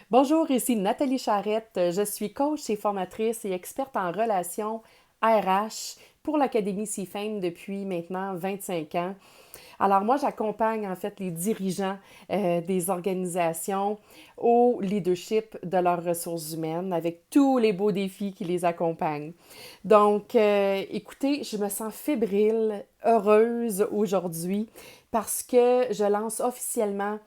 Bonjour, ici Nathalie Charrette. Je suis coach et formatrice et experte en relations RH pour l'Académie CFAME depuis maintenant 25 ans. Alors moi, j'accompagne en fait les dirigeants des organisations au leadership de leurs ressources humaines avec tous les beaux défis qui les accompagnent. Donc, écoutez, je me sens fébrile, heureuse aujourd'hui parce que je lance officiellement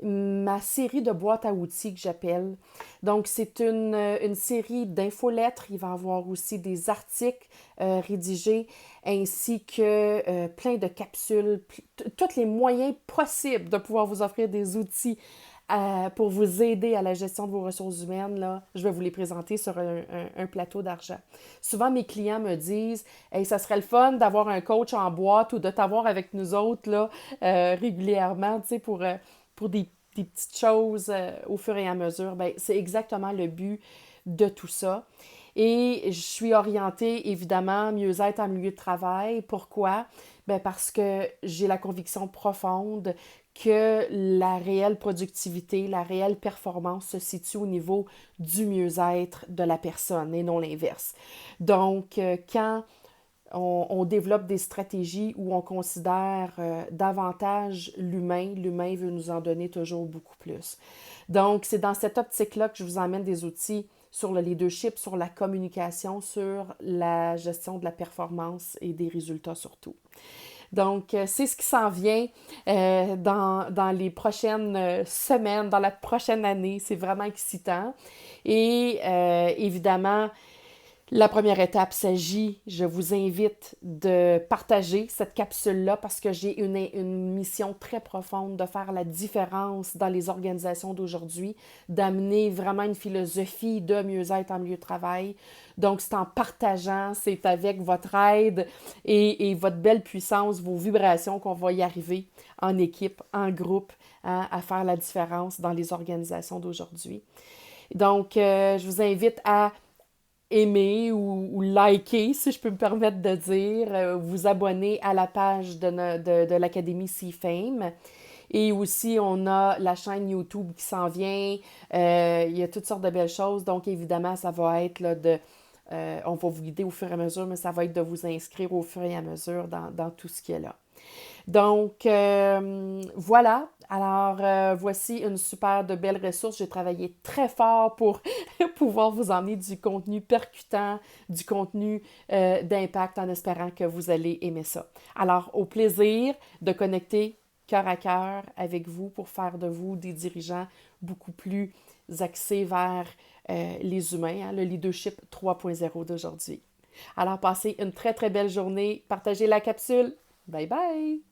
ma série de boîtes à outils que j'appelle. Donc, c'est une série d'infolettres. Il va y avoir aussi des articles rédigés ainsi que plein de capsules, tous les moyens possibles de pouvoir vous offrir des outils pour vous aider à la gestion de vos ressources humaines. Là, je vais vous les présenter sur un plateau d'argent. Souvent, mes clients me disent hey, ça serait le fun d'avoir un coach en boîte ou de t'avoir avec nous autres là, régulièrement pour des petites choses au fur et à mesure. Ben, c'est exactement le but de tout ça. Et je suis orientée, évidemment, mieux-être en milieu de travail. Pourquoi? Ben parce que j'ai la conviction profonde que la réelle productivité, la réelle performance se situe au niveau du mieux-être de la personne et non l'inverse. Donc, quand on développe des stratégies où on considère davantage l'humain. L'humain veut nous en donner toujours beaucoup plus. Donc, c'est dans cette optique-là que je vous emmène des outils sur le leadership, sur la communication, sur la gestion de la performance et des résultats surtout. Donc, c'est ce qui s'en vient dans les prochaines semaines, dans la prochaine année. C'est vraiment excitant. Et évidemment, la première étape s'agit, je vous invite de partager cette capsule-là parce que j'ai une mission très profonde de faire la différence dans les organisations d'aujourd'hui, d'amener vraiment une philosophie de mieux-être en milieu de travail. Donc, c'est en partageant, c'est avec votre aide et votre belle puissance, vos vibrations qu'on va y arriver en équipe, en groupe, hein, à faire la différence dans les organisations d'aujourd'hui. Donc, je vous invite à aimer ou liker, si je peux me permettre de dire, vous abonner à la page de l'Académie CFAME. Et aussi, on a la chaîne YouTube qui s'en vient. Il y a toutes sortes de belles choses. Donc, évidemment, ça va être là, on va vous guider au fur et à mesure, mais ça va être de vous inscrire au fur et à mesure dans tout ce qui est là. Donc, voilà. Alors, voici une super de belle ressource. J'ai travaillé très fort pour pouvoir vous emmener du contenu percutant, du contenu d'impact en espérant que vous allez aimer ça. Alors, au plaisir de connecter cœur à cœur avec vous pour faire de vous des dirigeants beaucoup plus axés vers les humains, hein, le leadership 3.0 d'aujourd'hui. Alors, passez une très, très belle journée. Partagez la capsule. Bye bye!